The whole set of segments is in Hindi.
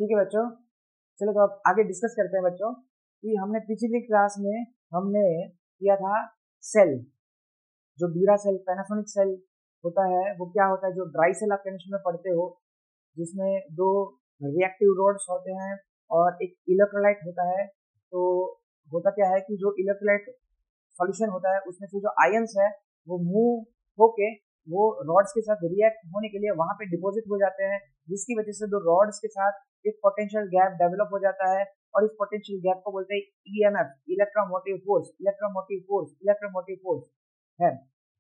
ठीक है बच्चों, चलो तो अब आगे डिस्कस करते हैं बच्चों कि हमने पिछली क्लास में हमने किया था सेल, जो ड्यूरा सेल, पैनासोनिक सेल होता है वो क्या होता है, जो ड्राई सेल आप केमिस्ट्री में पढ़ते हो, जिसमें दो रिएक्टिव रोड्स होते हैं और एक इलेक्ट्रोलाइट होता है। तो होता क्या है कि जो इलेक्ट्रोलाइट सॉल्यूशन होता है उसमें से जो आयंस है वो मूव होके वो रॉड्स के साथ रिएक्ट होने के लिए वहां पे डिपॉजिट हो जाते हैं, जिसकी वजह से दो रॉड्स के साथ एक पोटेंशियल गैप डेवलप हो जाता है और इस पोटेंशियल गैप को बोलते हैं EMF, electromotive force. Electromotive force, electromotive force है।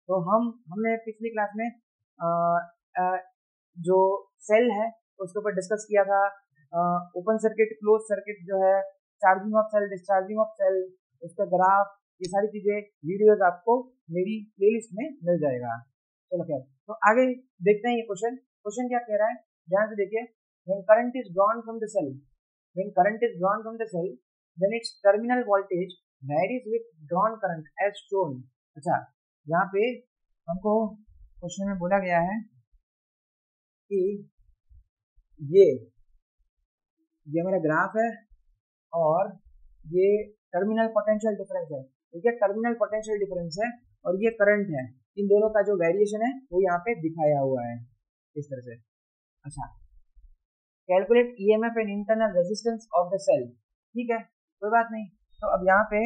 तो हमने पिछली क्लास में जो सेल है उसके ऊपर डिस्कस किया था, ओपन सर्किट, क्लोज सर्किट जो है, charging of cell, discharging of cell, उसका ग्राफ, ये सारी चीजें वीडियोस आपको मेरी प्लेलिस्ट में मिल जाएगा। चलो खैर, तो आगे देखते हैं ये क्वेश्चन। क्वेश्चन क्या कह रहा है, ध्यान से देखिए। When current is drawn from the cell, when current is drawn from the cell, then its terminal voltage varies with drawn current as shown। अच्छा, यहाँ पे हमको क्वेश्चन में बोला गया है कि ये मेरा ग्राफ है और ये टर्मिनल पोटेंशियल डिफरेंस है, ठीक है, टर्मिनल पोटेंशियल डिफरेंस है और ये करंट है। इन दोनों का जो वेरिएशन है वो यहाँ पे दिखाया हुआ है इस तरह से। अच्छा, calculate EMF and internal resistance of the cell, ठीक है, कोई बात नहीं। तो अब यहाँ पे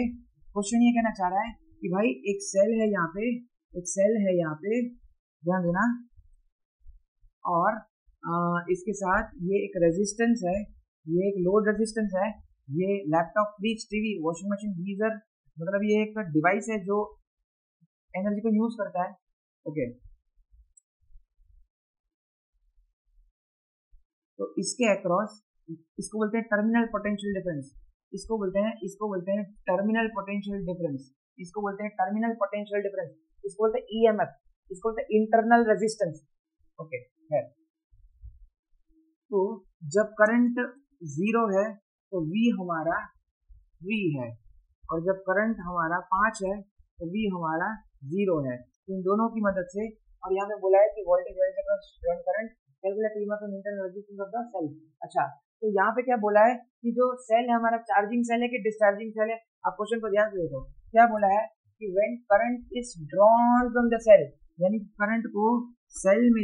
क्वेश्चन ये कहना चाह रहा है कि भाई एक सेल है यहाँ पे, एक सेल है यहाँ पे, ध्यान देना, और इसके साथ ये एक रेजिस्टेंस है, ये एक लोड रेजिस्टेंस है, ये laptop, fridge, TV, washing machine, geyser, मतलब ये एक डिवाइस है जो एनर्जी को यूज करता है। ओके, तो इसके अक्रॉस, इसको बोलते हैं टर्मिनल पोटेंशियल डिफरेंस, इसको बोलते हैं टर्मिनल पोटेंशियल डिफरेंस, इसको बोलते हैं टर्मिनल पोटेंशियल डिफरेंस, इसको बोलते हैं ईएमएफ, इसको बोलते हैं इंटरनल रेजिस्टेंस। ओके है। तो जब करंट 0 है तो V हमारा V है, और जब करंट हमारा 5 है तो V हमारा 0 है। इन दोनों की मदद से, और यहाँ पे बोला है कि voltage varies across current, calculate EMF and internal resistance of the cell. अच्छा, तो यहाँ पे क्या बोला है कि जो सेल है हमारा चार्जिंग सेल है कि डिस्चार्जिंग सेल है। आप क्वेश्चन को ध्यान से देखो, क्या बोला है कि when current is drawn from the cell, यानी करंट को सेल में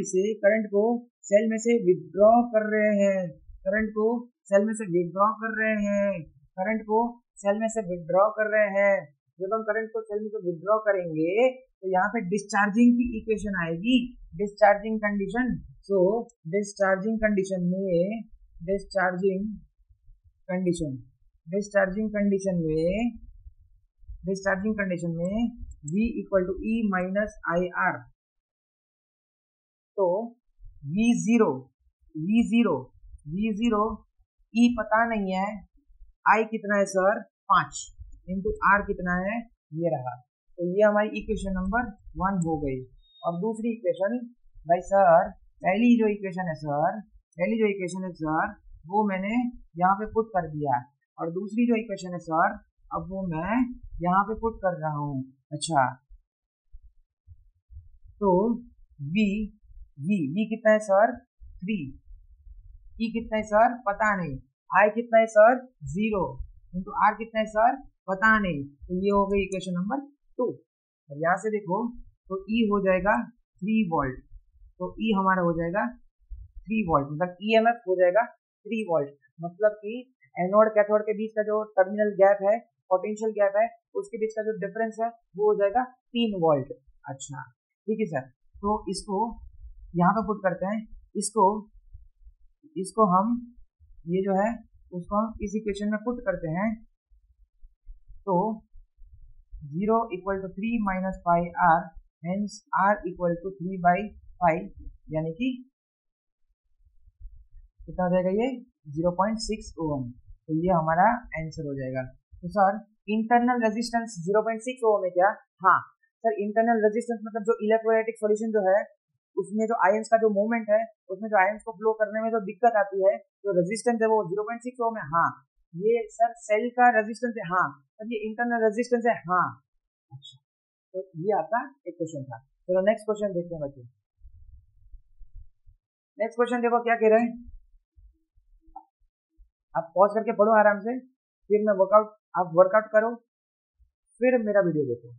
से विथड्रॉ कर रहे हैं, करंट को सेल में से विथड्रॉ कर रहे हैं, करंट को सेल में से विथड्रॉ कर रहे हैं। जब हम करंट को सेल में से विथड्रॉ करेंगे तो यहाँ पे डिस्चार्जिंग की इक्वेशन आएगी, discharging condition. So discharging condition में V equal to E minus IR। तो V0 E पता नहीं है, I कितना है सर, 5 इंटू R कितना है, ये रहा। तो ये हमारी इक्वेशन नंबर 1 हो गई। और दूसरी इक्वेशन, भाई सर पहली जो इक्वेशन है सर वो मैंने यहाँ पे पुट कर दिया, और दूसरी जो इक्वेशन है सर अब वो मैं यहाँ पे पुट कर रहा हूँ। अच्छा, तो V कितना है सर, 3, E कितना है सर, पता नहीं, I कितना है सर, 0, इंटू R कितना है सर, पता नहीं। तो ये हो गई इक्वेशन नंबर 2। और यहाँ से देखो तो E हो जाएगा 3 वोल्ट, तो E हमारा हो जाएगा 3 वोल्ट, मतलब ईएमएफ हो जाएगा 3 वोल्ट, मतलब कि एनोड कैथोड के बीच का जो टर्मिनल गैप है, पोटेंशियल गैप है, उसके बीच का जो डिफरेंस है वो हो जाएगा 3 वोल्ट। अच्छा ठीक है सर, तो इसको यहाँ पे पुट करते हैं, इसको हम, ये जो है उसको हम इस इक्वेशन में पुट करते हैं। तो 0 equal to 3 minus 5R, hence R equal to 3/5, यानी कि कितना हो जाएगा, ये 0.6 ओम। तो ये हमारा आंसर हो जाएगा। तो सर इंटरनल रेजिस्टेंस 0.6 ओम है क्या? हाँ सर, इंटरनल रेजिस्टेंस मतलब जो इलेक्ट्रोलाइटिक सॉल्यूशन जो है उसमें जो आयंस का जो मूवमेंट है, उसमें जो आयंस को फ्लो करने में जो दिक्कत आती है, जो रेजिस्टेंस है वो 0.6 ओम है। हाँ ये सर सेल का रेजिस्टेंस है, हाँ सर ये इंटरनल रेजिस्टेंस है, हाँ। अच्छा, तो ये आपका एक क्वेश्चन था। चलो नेक्स्ट क्वेश्चन देखते हैं बच्चों। नेक्स्ट क्वेश्चन देखो क्या कह रहे हैं, आप पॉज करके पढ़ो आराम से, फिर मैं आप वर्कआउट करो, फिर मेरा वीडियो देखो।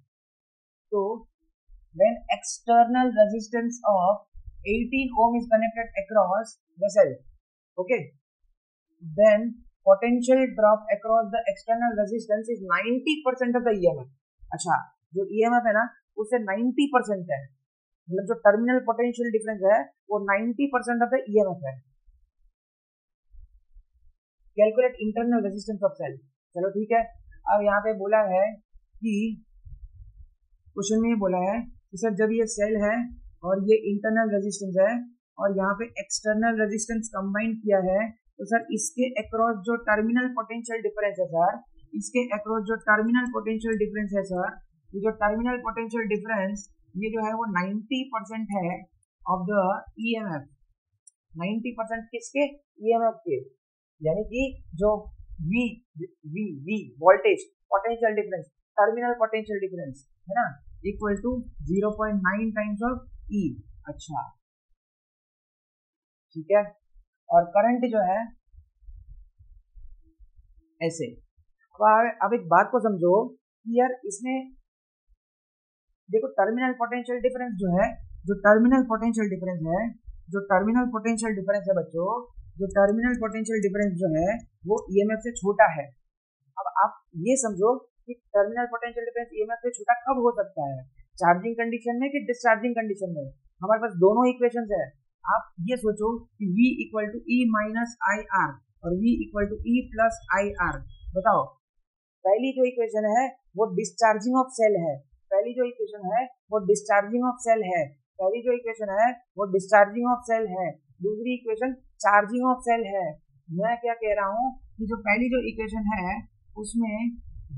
तो when external resistance of 18 ohm is connected across the cell, okay, then potential drop across the external resistance is 90% of the EMF। अच्छा, जो EMF है ना उससे 90% है, मतलब जो टर्मिनल पोटेंशियल डिफरेंस है वो 90% ऑफ द EMF है। Calculate internal resistance of cell. चलो ठीक है, अब यहाँ पे बोला है कि क्वेश्चन में बोला है कि सर जब ये सेल है और ये इंटरनल रेजिस्टेंस है और यहाँ पे एक्सटर्नल रेजिस्टेंस कंबाइन किया है, तो सर इसके अक्रॉस जो टर्मिनल पोटेंशियल डिफरेंस है सर, इसके अक्रॉस जो टर्मिनल पोटेंशियल डिफरेंस है सर, ये जो टर्मिनल पोटेंशियल डिफरेंस ये जो है वो 90% है ऑफ द EMF। 90% किसके? EMF के, यानी कि जो V voltage potential difference, terminal potential difference है ना, equal to 0.9 times of E। अच्छा ठीक है, और करंट जो है ऐसे। अब एक बात को समझो कि यार इसमें देखो टर्मिनल पोटेंशियल डिफरेंस जो है, जो टर्मिनल पोटेंशियल डिफरेंस है, जो टर्मिनल पोटेंशियल डिफरेंस है बच्चों, जो टर्मिनल पोटेंशियल डिफरेंस जो है वो EMF से छोटा है। अब आप ये समझो कि टर्मिनल पोटेंशियल डिफरेंस EMF से छोटा कब हो सकता है, चार्जिंग कंडीशन में कि डिस्चार्जिंग कंडीशन में? हमारे पास दोनों इक्वेशंस है। आप ये सोचो कि V equal to E minus I R और V equal to E plus I R. बताओ, पहली जो इक्वेशन है वो डिस्चार्जिंग ऑफ सेल है, पहली जो इक्वेशन है वो डिस्चार्जिंग ऑफ सेल है, पहली जो इक्वेशन है वो डिस्चार्जिंग ऑफ सेल है, दूसरी इक्वेशन चार्जिंग ऑफ सेल है। मैं क्या कह रहा हूँ कि जो पहली जो इक्वेशन है उसमें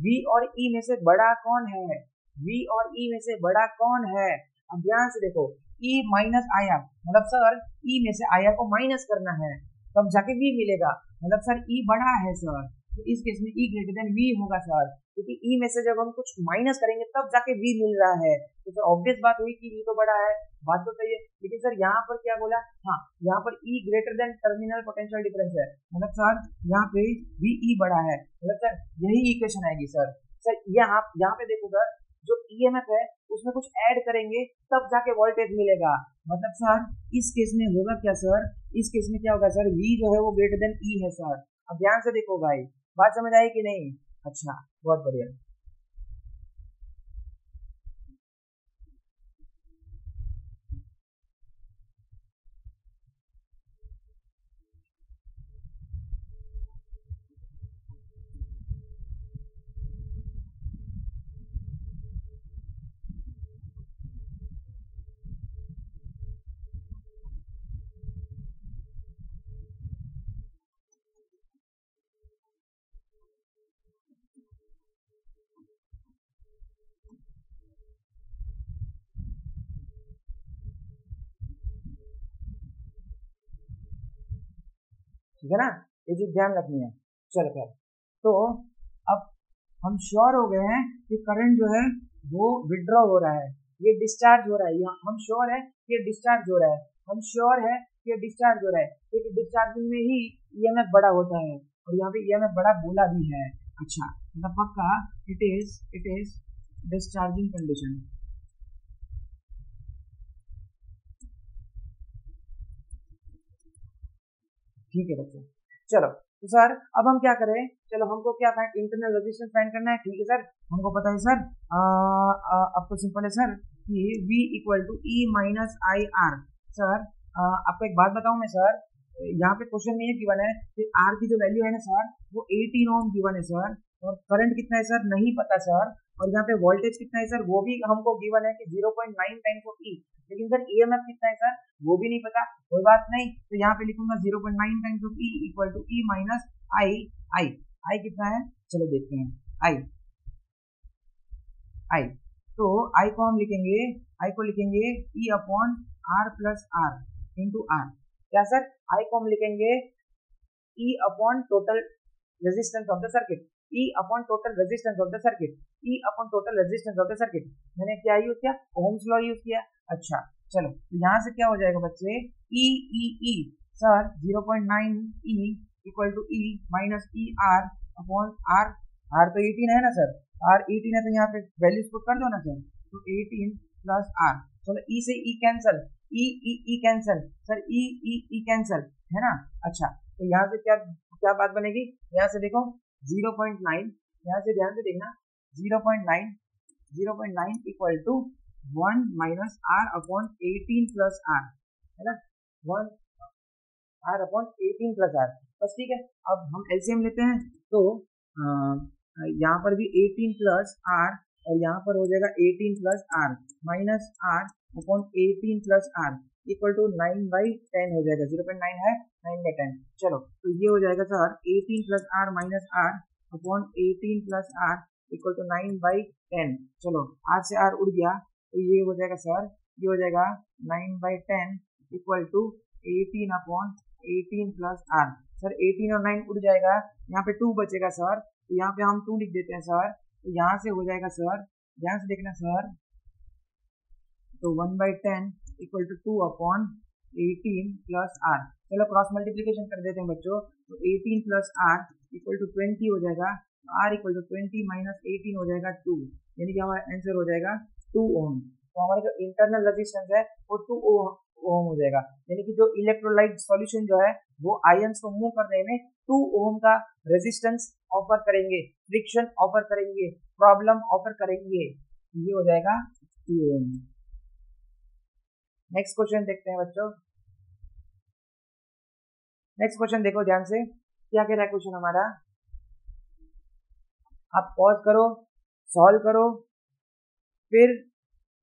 V और E में से बड़ा कौन है, V और E में से बड़ा कौन है? अब ध्यान से देखो, E माइनस आई आर मतलब सर E में से आई आर को माइनस करना है तब जाके V मिलेगा, मतलब सर E बड़ा है सर, तो इस केस में E ग्रेटर देन V होगा सर, क्योंकि E में से जब हम कुछ माइनस करेंगे तब जाके V मिल रहा है। तो सर ऑब्वियस बात हुई कि V तो बड़ा है, बात तो सही है, लेकिन सर यहाँ पर क्या बोला, हाँ यहाँ पर E greater than terminal potential difference है, मतलब सर यहाँ पे VE बड़ा है, मतलब सर यही इक्वेशन आएगी सर। सर यहाँ पे देखो सर, जो EMF है उसमें कुछ ऐड करेंगे तब जाके वोल्टेज मिलेगा, मतलब सर इस केस में होगा क्या सर, इस केस में क्या होगा सर, V जो है वो ग्रेटर देन E है सर। अब ध्यान से देखो भाई, बात समझ आई कि नहीं? अच्छा बहुत बढ़िया। ठीक है ना, ये चीज ध्यान रखनी है। चलो खैर, तो अब हम श्योर हो गए हैं कि करंट जो है वो विड्रॉ हो रहा है, ये डिस्चार्ज हो रहा है, यहाँ हम श्योर है कि ये डिस्चार्ज हो रहा है, हम श्योर है कि ये डिस्चार्ज हो रहा है, क्योंकि डिस्चार्जिंग में ही EMF बड़ा होता है और यहाँ पे EMF बड़ा बोला भी है। अच्छा मतलब पक्का इट इज डिस्चार्जिंग कंडीशन। ठीक है बच्चों, चलो तो सर अब हम क्या करें, चलो हमको क्या इंटरनल रेजिस्टेंस फाइंड करना है। ठीक है सर, हमको पता है सर, अब तो सिंपल है सर कि V equal to E minus I R. Sir आपको एक बात बताऊं मैं सर, यहाँ पे क्वेश्चन में ये गिवन है कि R की जो वैल्यू है ना सर वो 18 ओम गिवन है सर, और करंट कितना है सर नहीं पता सर, और यहाँ पे वोल्टेज कितना है सर वो भी हमको गिवन है कि 0.9 टाइम्स ऑफ E, लेकिन सर EMF कितना है सर वो भी नहीं पता। कोई बात नहीं, तो यहाँ पे लिखूंगा 0.9 times of E equal to E minus I. I कितना है चलो देखते हैं, आई तो आई को हम लिखेंगे, आई को लिखेंगे E upon R plus R into R. क्या सर, आई को हम लिखेंगे E upon total resistance of the circuit, E upon total resistance of the circuit, E upon total resistance of the circuit. मैंने क्या यूज किया, ओम्स लॉ यूज किया। अच्छा चलो, तो यहाँ से क्या हो जाएगा बच्चे, E sir 0.9 E equal to E minus E R upon R. R तो 18 है ना सर, आर 18 है तो यहाँ पे वैल्यूज पुट कर दो ना सर, तो 18 प्लस आर। चलो ई से ई कैंसल, ई कैंसल सर, ई कैंसल है ना। अच्छा तो यहाँ से क्या क्या बात बनेगी, यहाँ से देखो 0.9, यहाँ से ध्यान से देखना 0.9 equal to 1 minus R upon 18 plus R है ना, 1 आर अपॉन 18 प्लस आर। बस ठीक है, अब हम एलसीएम लेते हैं तो यहाँ पर भी 18 प्लस आर और यहाँ पर हो जाएगा 18 plus R minus R upon 18 plus R equal to 9/10 हो जाएगा, 0.9 है 9/10। चलो तो ये हो जाएगा sir 18 plus R minus R upon 18 plus R equal to 9/10। चलो आर से आर उड़ गया तो ये हो जाएगा सर, ये हो जाएगा 9/10 equal to 18 upon 18 plus R. Sir 18 और 9 उड़ जाएगा, यहाँ पे 2 बचेगा सर, तो यहाँ पे हम 2 लिख देते हैं सर, तो यहाँ से हो जाएगा सर, ध्यान से देखना सर, तो 1/10 equal to 2 upon 18 plus R. चलो क्रॉस मल्टीप्लीकेशन कर देते हैं बच्चों, तो 18 प्लस आर इक्वल टू 20 हो जाएगा, आर इक्वल टू 20 माइनस 18 हो जाएगा 2, यानी कि हमारा आंसर हो जाएगा 2 ओम। तो हमारा जो इंटरनल रेजिस्टेंस है वो 2 ओम हो जाएगा, यानी कि जो इलेक्ट्रोलाइट सॉल्यूशन जो है वो आयंस को मूव करने में 2 ओम का रेजिस्टेंस ऑफर करेंगे, फ्रिक्शन ऑफर करेंगे, प्रॉब्लम ऑफर करेंगे, ये हो जाएगा 2 ओम। नेक्स्ट क्वेश्चन देखते हैं बच्चों, नेक्स्ट क्वेश्चन देखो ध्यान से, क्या कह रहा है क्वेश्चन हमारा, आप पॉज करो, सॉल्व करो, फिर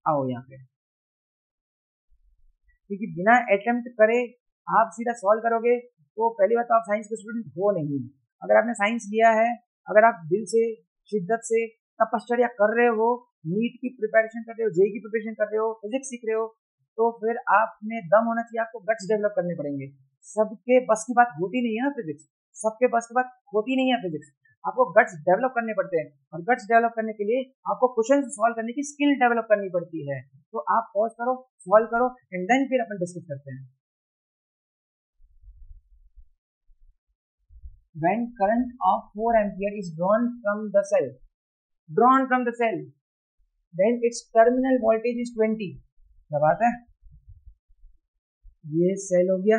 आओ यहाँ पे, क्योंकि बिना अटेम्प्ट करे आप सीधा सॉल्व करोगे तो पहली बात तो आप साइंस के स्टूडेंट हो नहीं। अगर आपने साइंस लिया है, अगर आप दिल से शिद्दत से तपश्चर्या कर रहे हो, नीट की प्रिपरेशन कर रहे हो, जेई की प्रिपरेशन कर रहे हो, फिजिक्स सीख रहे हो, तो फिर आप में दम होना चाहिए, आपको गट्स डेवलप करने पड़ेंगे। सबके बस की बात होती नहीं है ना फिजिक्स, सबके बस की बात होती नहीं है फिजिक्स, आपको गट्स डेवलप करने पड़ते हैं, और गट्स डेवलप करने के लिए आपको क्वेश्चन सॉल्व करने की स्किल डेवलप करनी पड़ती है। तो आप पॉज करो, सॉल्व करो, एंड देन फिर अपन डिस्कस करते हैं। When current of 4 ampere is drawn from the cell, then its terminal voltage is 20। क्या बात है, ये सेल हो गया।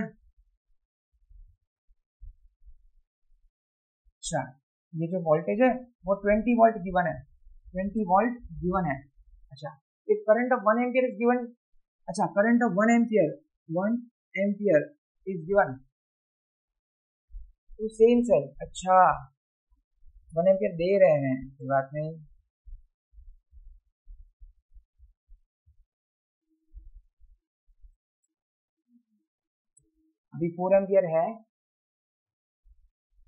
अच्छा ये जो वोल्टेज है वो 20 वोल्ट गिवन है, 20 वोल्ट गिवन है। अच्छा if current of 1 ampere is given, अच्छा current of 1 ampere is given to same cell. अच्छा 1 एम्पियर दे रहे हैं तो बात नहीं, अभी 4 एम्पियर है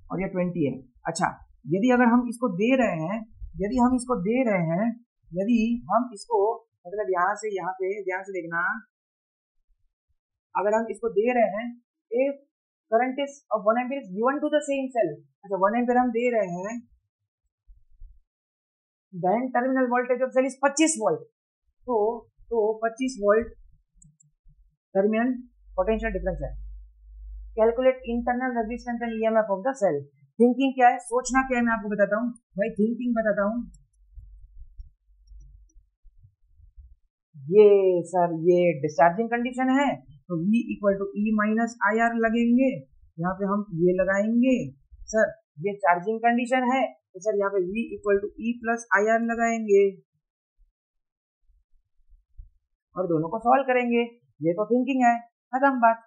और ये 20 है। अच्छा यदि अगर हम इसको दे रहे हैं, यदि हम इसको मतलब यहाँ से यहाँ पे ध्यान से देखना, अगर हम इसको दे रहे हैं, if current is of 1 ampere is given to the same cell, अच्छा 1 एम्पियर हम दे रहे हैं, then terminal voltage of cell is 25 volt, तो 25 वोल्ट टर्मिनल पोटेंशियल डिफरेंस है। Calculate internal resistance and EMF of the cell. Thinking क्या है, सोचना क्या है, मैं आपको बताता हूँ भाई, थिंकिंग बताता हूँ। ये सर ये डिस्चार्जिंग कंडीशन है, तो V equal to E minus I R लगेंगे, यहाँ पे हम ये लगाएंगे। सर ये चार्जिंग कंडीशन है, तो सर यहाँ पे V equal to E plus I R लगाएंगे और दोनों को सॉल्व करेंगे। ये तो थिंकिंग है, खत्म बात।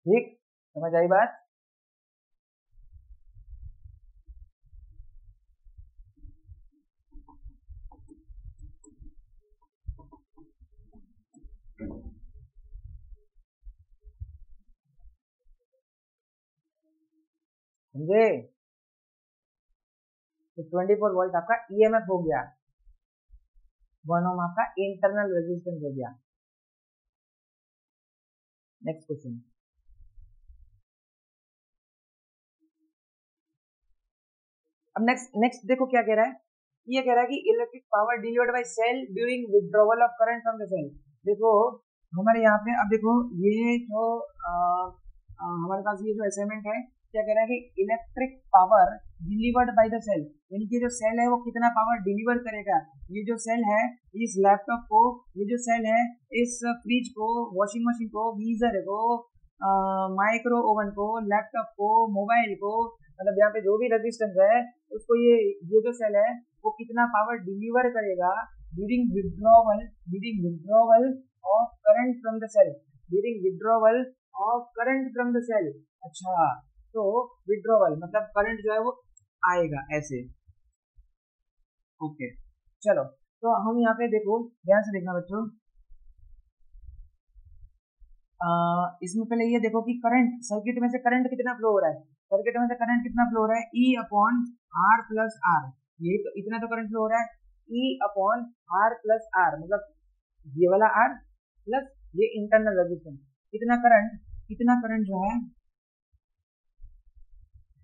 ठीक, समझ आई बात? समझे? तो 24 वोल्ट आपका ईएमएफ हो गया, 1 ओम आपका इंटरनल रेजिस्टेंस हो गया। नेक्स्ट क्वेश्चन, अब नेक्स्ट देखो क्या कह रहा है। ये कह रहा है कि electric power delivered by cell during withdrawal of current from the cell. देखो हमारे यहाँ पे अब देखो ये जो हमारे पास ये जो असाइनमेंट है, क्या कह रहा है कि electric power delivered by the cell, यानी कि जो सेल है वो कितना पावर डिलीवर करेगा। ये जो सेल है इस लैपटॉप को, ये जो सेल है इस फ्रिज को, वॉशिंग मशीन को, गीजर को, माइक्रो ओवन को, लैपटॉप को, मोबाइल को, मतलब यहाँ पे जो भी रेजिस्टेंस है उसको ये जो सेल है वो कितना पावर डिलीवर करेगा during withdrawal of current from the cell, during withdrawal of current from the cell. अच्छा, तो विड्रॉवल मतलब करंट जो है वो आएगा ऐसे। ओके, चलो तो हम यहाँ पे देखो ध्यान से देखना बच्चों, इसमें पहले ये देखो कि करंट सर्किट में से करंट कितना फ्लो हो रहा है, सर्किट में से करंट कितना फ्लो हो रहा है, E upon R plus R, ये तो इतना तो करंट फ्लो हो रहा है, E upon R plus R, मतलब ये वाला आर प्लस ये इंटरनल रेजिस्टेंस, कितना करंट जो है,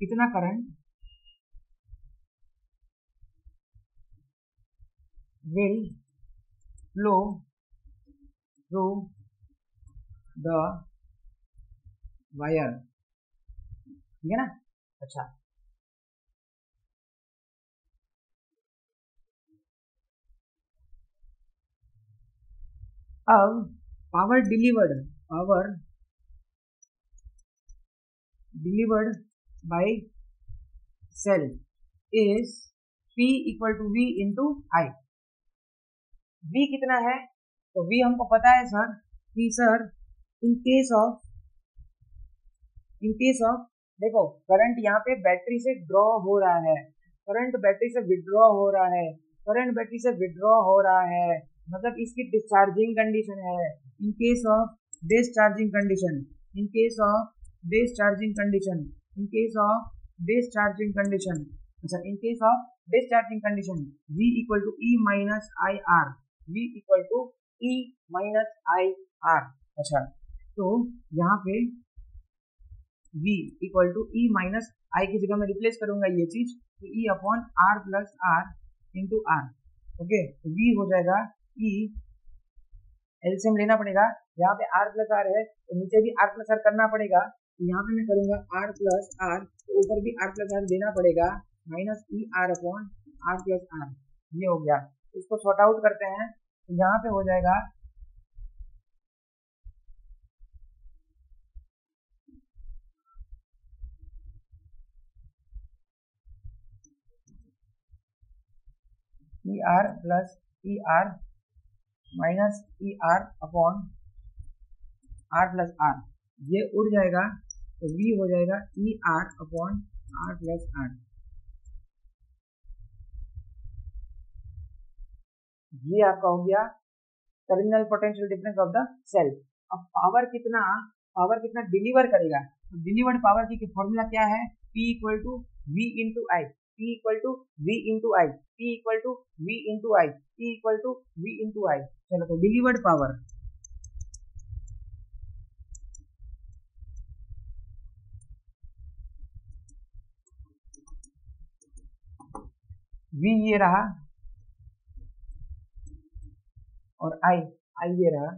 कितना current will flow through the wire, ठीक है ना। अच्छा, अब power delivered by cell is P equal to V into I. V कितना है, तो V हमको पता है सर कि सर इन केस ऑफ देखो करंट यहाँ पे बैटरी से ड्रॉ हो रहा है, करंट बैटरी से विड्रॉ हो रहा है, करंट बैटरी से विड्रॉ हो रहा है, मतलब इसकी डिस्चार्जिंग कंडीशन है। In case of discharging condition, in case of discharging condition, in case of discharging condition, अच्छा in case of discharging condition V equal to E minus I R, V equal to E minus I R. अच्छा, तो यहाँ पे V equal to E minus I की जगह में रिप्लेस करूंगा ये चीज, तो E upon R plus R into R. Okay, तो V हो जाएगा E, एलसीएम लेना पड़ेगा, यहाँ पे आर प्लस आर है तो नीचे भी आर प्लस आर करना पड़ेगा, तो यहाँ पे मैं करूंगा आर प्लस आर, तो ऊपर भी आर प्लस आर देना पड़ेगा, minus E R upon R plus R, ये हो गया। इसको सॉर्ट आउट करते हैं, तो यहाँ पे हो जाएगा E R plus E R minus E R upon R plus R, ये उड़ जाएगा, तो V हो जाएगा E R upon R plus R. ये आपका हो गया terminal potential difference of the cell. अब पावर कितना डिलीवर करेगा, तो डिलीवर्ड पावर की फॉर्मूला क्या है, P equal to V into I, P equal to V into I, P equal to V into I, P equal to V into आई। चलो, तो डिलीवर्ड पावर V ये रहा और आई ये रहा,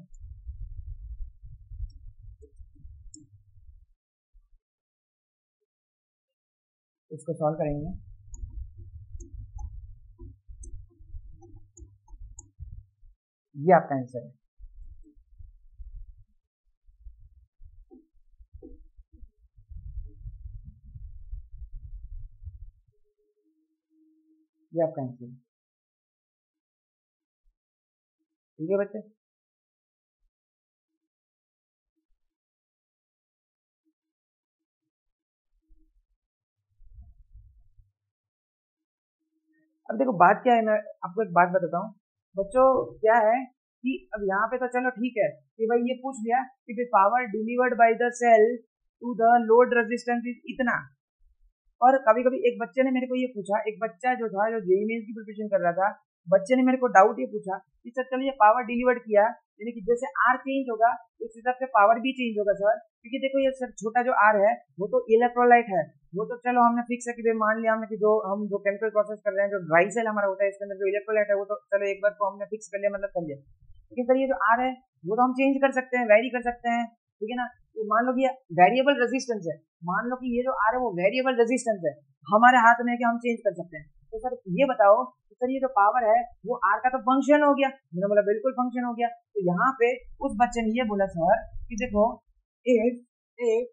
इसको सॉल्व करेंगे, ये आपका आंसर है। ये आपका आंसर है, ठीक है बच्चे। अब देखो बात क्या है, मैं आपको एक बात बताता हूँ बच्चों। क्या है कि अब यहाँ पे तो चलो ठीक है कि भाई ये पूछ लिया कि the power delivered by the cell to the load resistance is इतना। और कभी कभी एक बच्चे ने मेरे को ये पूछा, एक बच्चा जो था जो जेईई मेंस की प्रिपरेशन कर रहा था, बच्चे ने मेरे को डाउट ये पूछा कि सर चलो ये पावर डिलीवर्ड किया, यानी कि जैसे आर चेंज होगा उस हिसाब से पावर भी चेंज होगा सर। क्योंकि देखो ये सर छोटा जो आर है वो तो इलेक्ट्रोलाइट है, वो तो चलो हमने फिक्स है कि भाई मान लिया हमने कि जो केमिकल प्रोसेस कर रहे हैं, जो ड्राई सेल हमारा होता है इसके अंदर जो इलेक्ट्रोलाइट है वो तो चलो एक बार तो हमने फिक्स कर लिया, मतलब कर लिया। लेकिन सर ये जो आर है वो तो हम चेंज कर सकते हैं, वेरी कर सकते हैं, ठीक है ना। तो मान लो कि ये वेरिएबल रेजिस्टेंस है, मान लो कि ये जो आर है वो वेरिएबल रेजिस्टेंस है, हमारे हाथ में है कि हम चेंज कर सकते हैं। तो सर ये बताओ कि सर ये जो पावर है वो आर का तो फंक्शन हो गया, मैंने बोला बिल्कुल फंक्शन हो गया। तो यहाँ पे उस बच्चे ने ये बोला सर कि देखो if if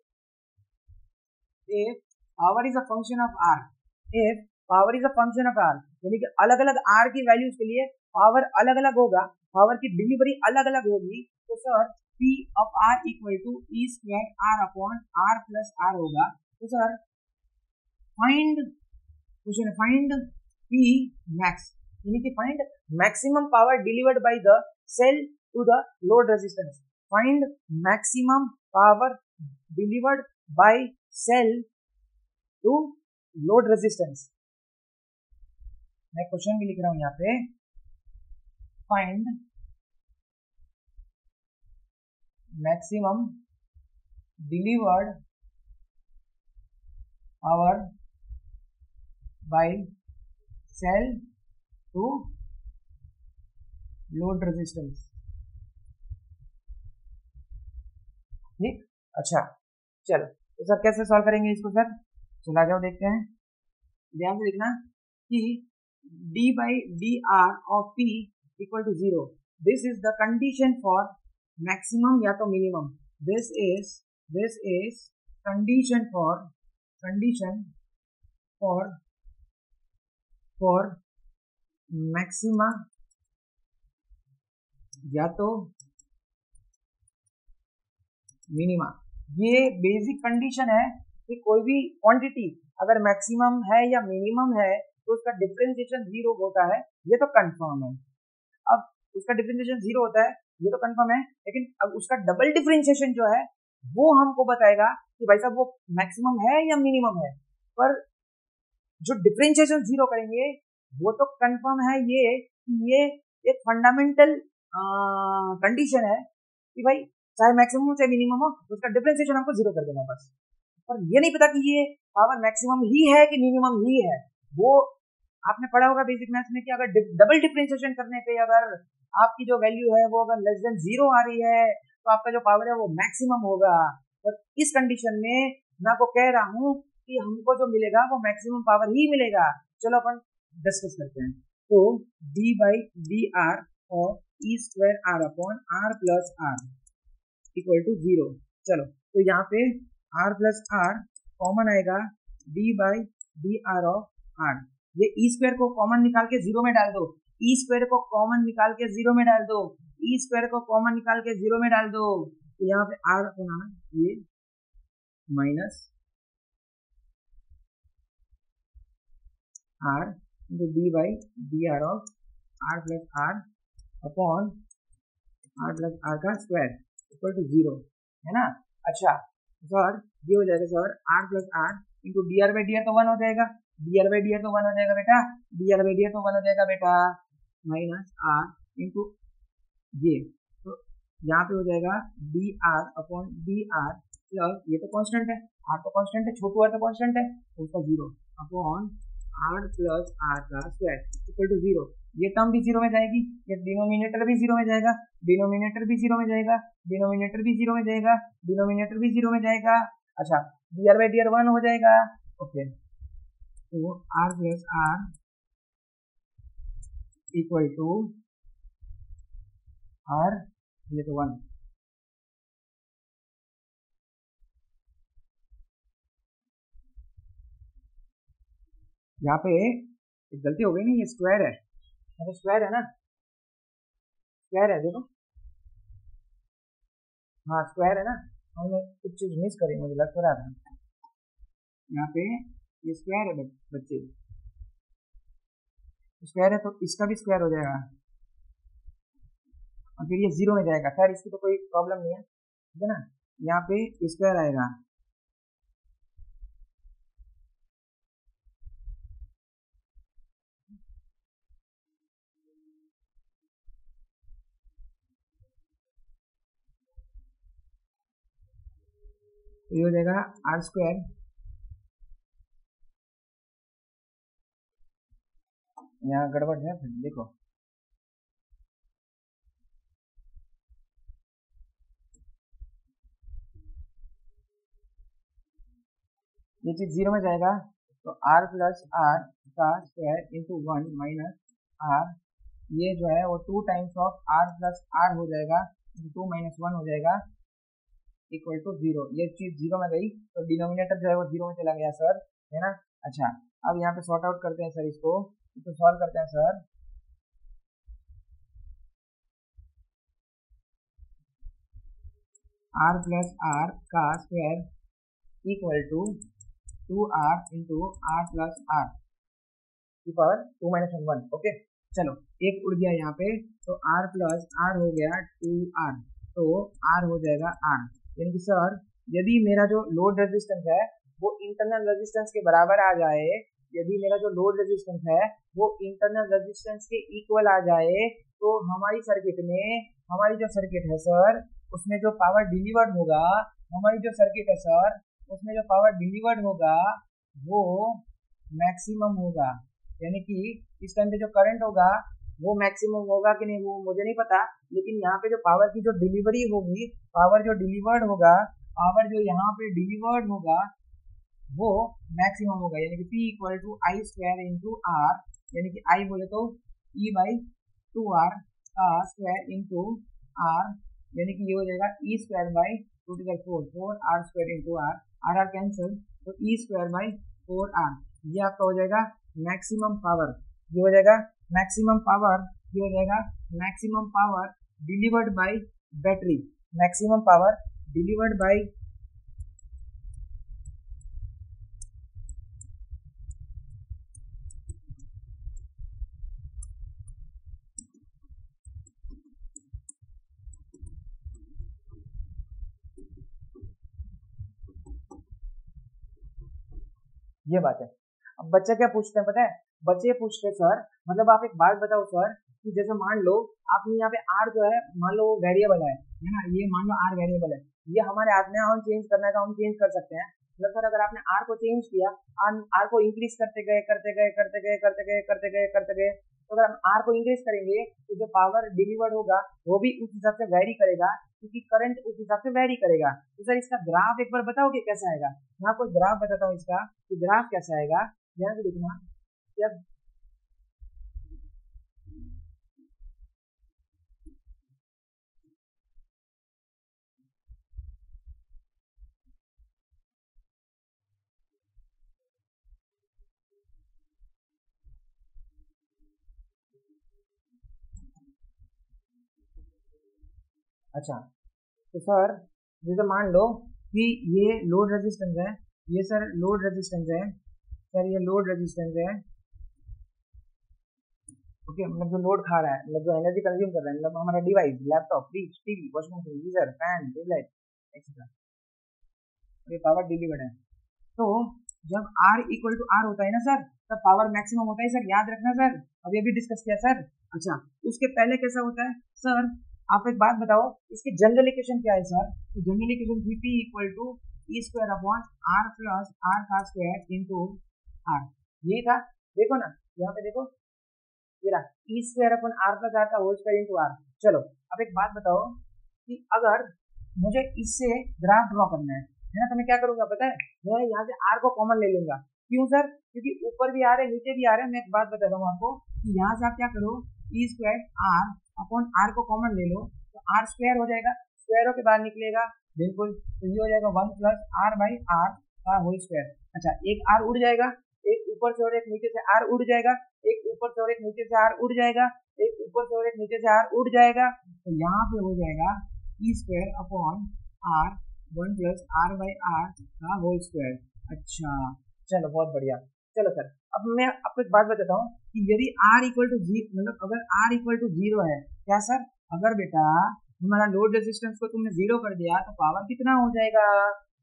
if power is a function of R, if power is a function of R, यानी कि अलग अलग आर की वैल्यूज के लिए पावर अलग अलग होगा, पावर की डिलीवरी अलग अलग होगी। तो sir P of R equal to E square R upon R plus R होगा। तो सर फाइंड क्वेश्चन है फाइंड P मैक्स, यानी कि find maximum power delivered by the cell to the load resistance, find maximum power delivered by cell to load resistance. मैं क्वेश्चन भी लिख रहा हूं यहाँ पे, find maximum delivered power by cell to load resistance. ठीक, अच्छा चलो तो सर कैसे सॉल्व करेंगे इसको सर, चला जाओ देखते हैं। ध्यान से देखना कि d by dr of p equal to 0, this is the condition for maximum या तो minimum, this is condition for maxima या तो मिनिमा। ये बेसिक कंडीशन है कि कोई भी क्वांटिटी अगर मैक्सिमम है या मिनिमम है तो उसका डिफरेंशिएशन जीरो होता है, ये तो कंफर्म है। अब उसका डिफरेंशिएशन जीरो होता है ये तो कंफर्म है, लेकिन अब उसका डबल डिफरेंशिएशन जो है वो हमको बताएगा कि भाई साहब वो मैक्सिमम है या मिनिमम है। पर जो डिफरेंशिएशन जीरो करेंगे वो तो कंफर्म है ये एक फंडामेंटल कंडीशन है कि भाई चाहे मैक्सिमम हो चाहे मिनिमम हो उसका डिफरेंशिएशन हमको जीरो कर देना बस। पर ये नहीं पता कि ये पावर मैक्सिमम ही है कि मिनिमम ही है। वो आपने पढ़ा होगा बेसिक मैथ्स में कि अगर डबल डिफरेंशिएशन करने पे अगर आपकी जो वैल्यू है वो अगर लेस देन जीरो आ रही है तो आपका जो पावर है वो मैक्सिमम होगा। पर इस कंडीशन में मैं आपको कह रहा हूँ कि हमको जो मिलेगा वो मैक्सिमम पावर ही मिलेगा। चलो अपन डिस्कस करते हैं। तो d बाई डी आर और E square R upon R plus R equal to 0। चलो तो यहाँ पे r प्लस आर कॉमन आएगा d by D R of R, ये ई स्क्वायर को कॉमन निकाल के जीरो में डाल दो, ई स्क्वायर को कॉमन निकाल के जीरो में डाल दो, ई स्क्वायर को कॉमन निकाल के जीरो में डाल दो। तो यहाँ पे आर बनाना ये minus R into D by D R of R plus R upon R plus R का स्क्वायर इक्वल टू 0 है ना। अच्छा सर ये हो जाएगा sir R plus R into D R by D R तो 1 हो जाएगा, D R by D R तो 1 हो जाएगा बेटा, D R by D R तो 1 हो जाएगा बेटा, माइनस आर इंटू ये, तो यहाँ पे हो जाएगा D are upon D R plus ये तो कांस्टेंट है, आर तो कांस्टेंट है, छोटू आर तो कांस्टेंट है तो उसका 0 अपॉन आर प्लस आर का स्क्वायर इक्वल टू 0। ये टर्म भी 0 में जाएगी, ये डिनोमिनेटर भी 0 में जाएगा, डिनोमिनेटर भी 0 में जाएगा, डिनोमिनेटर भी 0 में जाएगा, डिनोमिनेटर भी 0 में जाएगा। अच्छा D R by D R 1 हो जाएगा। ओके तो R plus R equal to R ये तो 1। यहाँ पे एक गलती हो गई ना, ये स्क्वायर है, तो स्क्वायर है ना, स्क्वायर है देखो, हाँ स्क्वायर है ना, हमने कुछ चीज मिस करी मुझे लग तो रहा था। यहाँ पे ये स्क्वायर है बच्चे, स्क्वायर है तो इसका भी स्क्वायर हो जाएगा और फिर ये 0 में जाएगा। खैर इसकी तो कोई प्रॉब्लम नहीं है, ठीक है ना। यहाँ पे स्क्वायर आएगा, तो ये हो जाएगा आर स्क्वायर, यहाँ गड़बड़ है फिर देखो, ये चीज 0 में जाएगा तो आर प्लस आर का स्क्वायर इंटू 1 माइनस आर, ये जो है वो 2 times of R plus R हो जाएगा, 2 माइनस 1 हो जाएगा इक्वल टू 0। ये चीज 0 में गई तो डिनोमिनेटर जो है वो 0 में चला गया सर, है ना। अच्छा अब यहाँ पे सॉर्ट आउट करते हैं सर, इसको सॉल्व करते हैं सर। आर प्लस आर का square equal to 2r into R plus R की पावर 2 माइनस 1। ओके चलो एक उड़ गया यहाँ पे, तो r प्लस आर हो गया 2r, तो r हो जाएगा r। यानी कि सर यदि मेरा जो लोड रेजिस्टेंस है वो इंटरनल रेजिस्टेंस के बराबर आ जाए, यदि मेरा जो लोड रेजिस्टेंस है वो इंटरनल रेजिस्टेंस के इक्वल आ जाए, तो हमारी सर्किट में, हमारी जो सर्किट है सर उसमें जो पावर डिलीवर्ड होगा, हमारी जो सर्किट है सर उसमें जो पावर डिलीवर्ड होगा वो मैक्सिमम होगा। यानी कि इस टाइम पे जो करंट होगा वो मैक्सिमम होगा कि नहीं वो मुझे नहीं पता, लेकिन यहाँ पे जो पावर की जो डिलीवरी होगी, पावर जो डिलीवर्ड होगा, पावर जो यहाँ पे डिलीवर्ड होगा वो मैक्सिमम होगा। यानी कि P equal to I square into R, यानी कि आई बोले तो E बाई 2r का स्क्वायर इंटू आर, यानी कि ये हो जाएगा E square by 2 to 4 r square into R cancel, तो E स्क्वायर बाई 4r, ये आपका हो जाएगा मैक्सिमम पावर। ये हो जाएगा मैक्सिमम पावर, ये हो जाएगा maximum power delivered bye battery, maximum power delivered bye ये बात है। अब बच्चे क्या पूछते हैं पता है, बच्चे पूछते हैं सर मतलब आप एक बात बताओ सर कि जैसे मान लो आपने यहाँ पे आर जो है मान लो वेरिएबल है ना, ये मान लो आर वेरिएबल है, ये हमारे हाथ में हम चेंज करना है तो हम चेंज कर सकते हैं। मतलब सर अगर आपने आर को चेंज किया, आर को इंक्रीज करते गए करते गए करते गए करते गए करते गए करते गए, तो अगर हम आर को इंक्रीज करेंगे तो जो पावर डिलीवर्ड होगा वो भी उस हिसाब से वेरी करेगा, क्योंकि करंट उस हिसाब से वेरी करेगा। तो सर इसका ग्राफ एक बार बताओगे कैसा आएगा? मैं आपको ग्राफ बताता हूँ इसका कि ग्राफ कैसा आएगा, ध्यान से देखना। जब अच्छा तो सर जैसे मान लो कि ये लोड रेजिस्टेंस है, ये सर लोड रेजिस्टेंस है, सर ये लोड रेजिस्टेंस है, ओके। मतलब जो लोड खा रहा है, मतलब जो एनर्जी कंज्यूम कर रहा है, मतलब हमारा device, laptop, fridge, TV, washing machine, geyser, fan, tube light etcetera, ये पावर डिलीवर्ड है। तो जब R इक्वल टू R होता है ना सर, तब पावर मैक्सिमम होता है सर, याद रखना सर, अब ये भी डिस्कस किया सर। अच्छा उसके पहले कैसा होता है सर, आप एक बात बताओ इसकी जनरल इक्वेशन क्या है सर? तो जनरल इक्वेशन थी P equal to E square upon R plus R का स्क्वायर इंटू आर, ये था। देखो ना यहाँ पे देखो ये रहा E square upon R plus R का होल स्क्वायर इंटू आर। चलो अब एक बात बताओ कि अगर मुझे इससे ग्राफ ड्रॉ करना है ना, तो मैं क्या करूंगा पता है, मैं यहाँ से आर को कॉमन ले लूंगा। क्यों सर? क्योंकि ऊपर भी आ रहे हैं नीचे भी आ रहे हैं। मैं एक बात बताता हूँ आपको कि यहाँ से आप क्या करो, ई स्क्वायर आर अपॉन आर को कॉमन ले लो तो आर स्क्वायर हो जाएगा, स्क्वायरों के बाहर निकलेगा बिल्कुल, तो ये हो जाएगा 1 प्लस आर बाई आर का होल स्क्वायर। अच्छा एक आर उड़ जाएगा, एक ऊपर से और एक नीचे से आर उड़ जाएगा, एक ऊपर से और एक नीचे से आर उड़ जाएगा, एक ऊपर से और एक नीचे से आर उड़ जाएगा, तो यहाँ पे हो जाएगा E square upon R 1 plus R by R का होल स्क्वायर। अच्छा चलो बहुत बढ़िया। चलो सर अब मैं आपको एक बात बताता हूँ कि यदि R इक्वल टू जीरो, मतलब अगर R इक्वल टू जीरो है, क्या सर, अगर बेटा हमारा लोड रेजिस्टेंस को तुमने जीरो कर दिया तो पावर कितना हो जाएगा?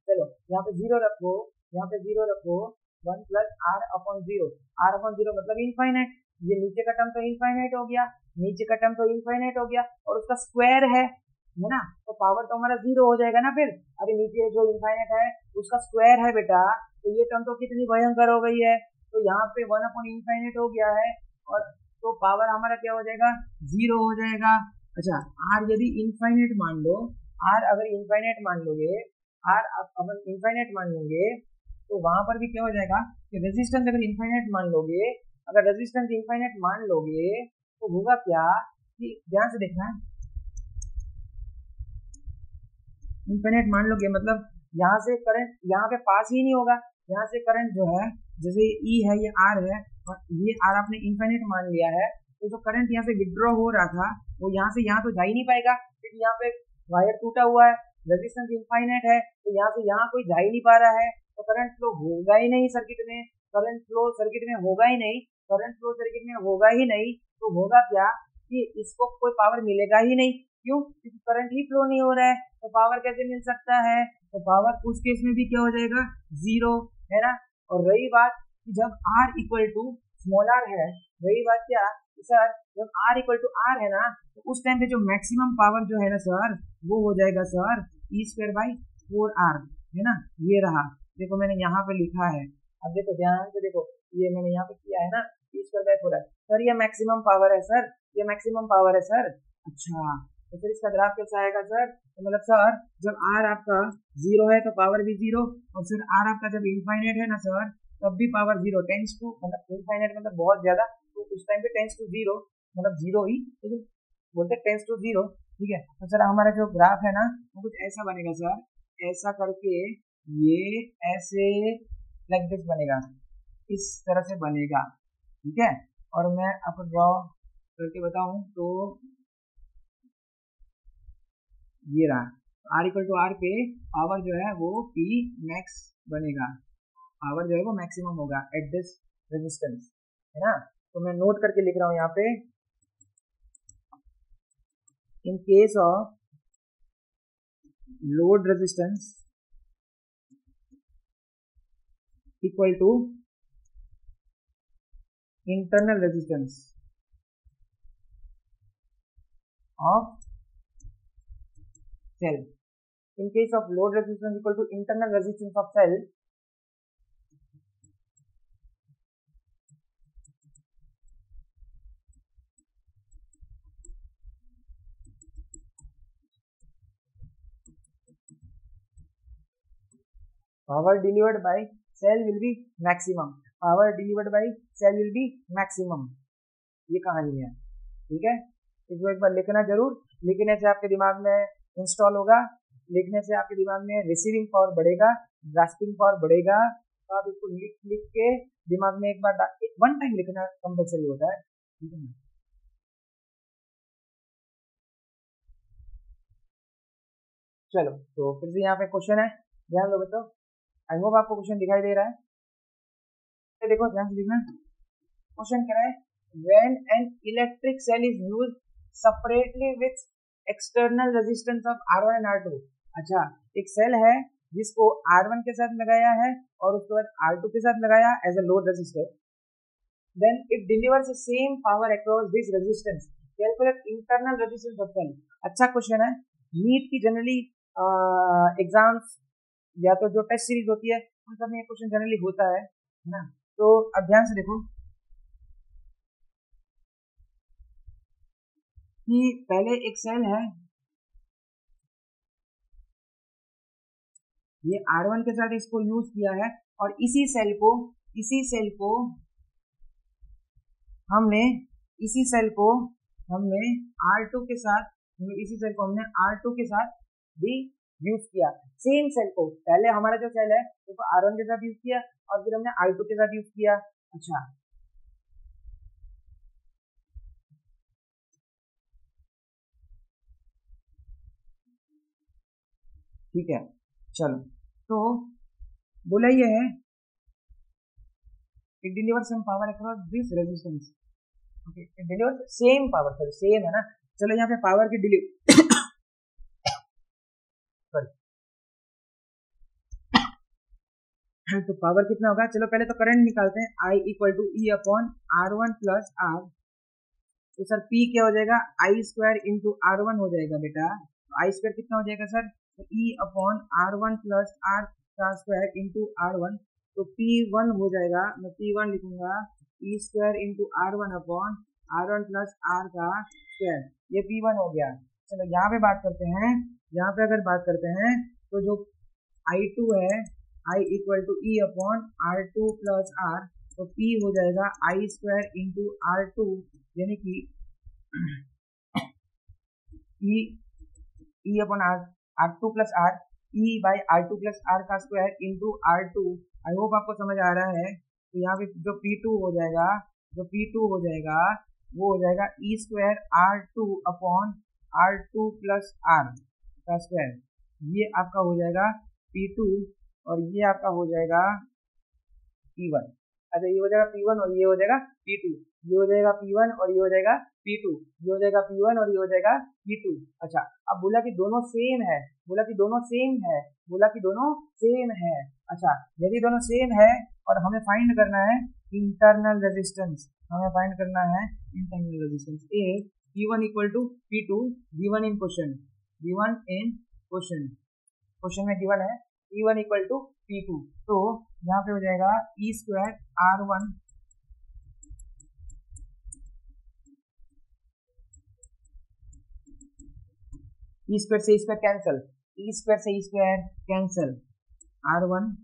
चलो यहाँ पे जीरो रखो, यहाँ पे जीरो रखो, 1 plus R upon zero, R upon zero मतलब इनफाइनाइट, ये नीचे का टर्म तो इनफाइनाइट हो गया, नीचे का टर्म तो इनफाइनाइट हो गया, और उसका स्क्वायर है ना, तो पावर तो हमारा जीरो हो जाएगा ना फिर। अभी नीचे जो इनफाइनाइट है उसका स्क्वायर है बेटा, तो ये टर्म तो कितनी भयंकर हो गई है, तो यहाँ पे 1 अपॉन इनफाइनाइट हो गया है, और तो पावर हमारा क्या हो जाएगा? जीरो हो जाएगा। अच्छा, आर यदि इनफाइनाइट मान लो, आर अगर इनफाइनाइट मान लोगे, आर अगर इनफाइनाइट मान लेंगे तो वहां पर भी क्या हो जाएगा कि रेजिस्टेंस अगर इनफाइनाइट मान लोगे, अगर रेजिस्टेंस इनफाइनाइट मान लोगे तो होगा क्या कि ध्यान से देखना, इनफाइनाइट मान लोगे मतलब यहाँ से करंट यहाँ पे पास ही नहीं होगा, यहाँ से करंट जो है जैसे ई है, ये आर है, और ये आर आपने इनफाइनाइट मान लिया है, तो जो करंट यहाँ से विड्रॉ हो रहा था वो यहाँ से यहाँ तो जा ही नहीं पाएगा, क्योंकि यहाँ पे वायर टूटा हुआ है, रेजिस्टेंस इनफाइनाइट है, तो यहाँ से यहाँ कोई जा ही नहीं पा रहा है, तो करंट फ्लो होगा ही नहीं सर्किट में, करंट फ्लो सर्किट में होगा ही नहीं, करंट फ्लो सर्किट में होगा ही नहीं, तो होगा क्या कि इसको कोई पावर मिलेगा ही नहीं। क्यों? क्योंकि करंट ही फ्लो नहीं हो रहा है, तो पावर कैसे मिल सकता है? तो पावर उस केस में भी क्या हो जाएगा? जीरो, है ना। और रही बात कि जब R equal to small r है, रही बात क्या सर, जब R इक्वल टू R है ना, तो उस टाइम पे जो मैक्सिमम पावर जो है ना सर, वो हो जाएगा सर E² बाई 4R, है ना। ये रहा, देखो मैंने यहाँ पे लिखा है, अब देखो ध्यान से देखो, ये मैंने यहाँ पे किया है ना, E² बाई 4R, सर ये मैक्सिमम पावर है सर, ये मैक्सिमम पावर है सर। अच्छा, तो फिर इसका ग्राफ कैसा आएगा सर? तो मतलब सर जब R आपका जीरो है तो पावर भी जीरो, और फिर R आपका जब इनफाइनाइट है ना सर, तब भी पावर जीरो, टेंस टू मतलब इनफाइनाइट मतलब बहुत ज्यादा, तो उस टाइम पे टेंस टू जीरो मतलब जीरो ही, लेकिन बोलते टेंस टू जीरो, ठीक है। तो सर हमारा जो ग्राफ है ना वो कुछ ऐसा बनेगा सर, ऐसा करके ये ऐसे लाइक दिस बनेगा, इस तरह से बनेगा, ठीक है। और मैं आपको ड्रॉ करके बताऊं तो ये रहा, R इक्वल टू R पे पावर जो है वो P मैक्स बनेगा, पावर जो है वो मैक्सिमम होगा एट दिस रेजिस्टेंस, है ना। तो मैं नोट करके लिख रहा हूँ यहाँ पे, in case of load resistance equal to internal resistance of cell. In case of load resistance equal to internal resistance of cell, power delivered by cell will be maximum. Power delivered by cell will be maximum. ये कहानी है, ठीक है। इसको एक बार लिखना जरूर, लिखने से आपके दिमाग में इंस्टॉल होगा, लिखने से आपके दिमाग में रिसीविंग पावर बढ़ेगा, ग्रास्पिंग पावर बढ़ेगा, तो आप इसको लिख के दिमाग में एक बार वन टाइम लिखना कंपल्सरी होता है, ठीक है। चलो तो फिर से यहाँ पे क्वेश्चन है, ध्यान दो बच्चों, आई होप आपको क्वेश्चन दिखाई दे रहा है, तो देखो ध्यान से लिखना। क्वेश्चन कह रहा है when an electric cell is used separately with external resistance of R1 and R2। अच्छा, एक सेल है जिसको R1 के साथ लगाया है और उसके बाद R2 के साथ लगाया as a load resistor, then it delivers the same power across this resistance, calculate internal resistance of cell। अच्छा क्वेश्चन है, नीट की जनरली एग्जाम्स या तो जो टेस्ट सीरीज होती है उन सब में ये क्वेश्चन जनरली होता है ना। तो अब ध्यान से देखो कि पहले एक सेल है, ये R1 के साथ इसको यूज किया है, और इसी सेल को हमने R2 के साथ, इसी सेल को हमने R2 के साथ भी यूज किया। सेम सेल को पहले हमारा जो सेल है उसको R1 के साथ यूज किया और फिर हमने R2 के साथ यूज किया। अच्छा, ठीक है, चलो तो बोला ये है it deliver some power across this resistance. Okay, it deliver same power, sorry same है ना। चलो यहाँ पे पावर की डिलीवर तो पावर कितना होगा, चलो पहले तो करंट निकालते हैं। I equal to E upon R1 plus R. तो सर P क्या हो जाएगा, आई स्क्वायर इंटू R1 हो जाएगा बेटा। तो आई स्क्वायर कितना हो जाएगा सर, तो E upon R1 plus R का स्क्वायर इंटू R1। तो P1 हो जाएगा, मैं P1 लिखूंगा E square into R1 upon R1 plus R का स्क्वायर, ये P1 हो गया। चलो यहाँ पे बात करते हैं, यहाँ पे अगर बात करते हैं तो जो I2 है, I equal to E upon R2 plus R. तो P हो जाएगा आई स्क्वायर इंटू R2, यानी कि E upon R2 plus R, E by R2 plus R का square into R2। I hope आपको समझ आ रहा है। तो यहाँ पे जो P2 हो जाएगा, वो हो जाएगा E square R2 upon R2 plus R का स्क्वायर। ये आपका हो जाएगा P2 और ये आपका हो जाएगा P1। अच्छा, ये हो जाएगा P1 और ये हो जाएगा P2, ये हो जाएगा P1 और ये हो जाएगा P2, ये हो जाएगा P1 और ये हो जाएगा P2। अच्छा, अब बोला कि दोनों सेम है, अच्छा यदि दोनों सेम है और हमें फाइंड करना है इंटरनल रेजिस्टेंस, ए P1 equal to P2 given in question में गिवन है P1 इक्वल टू P2। तो यहाँ पे हो जाएगा E square R1 E square से E square cancel, R1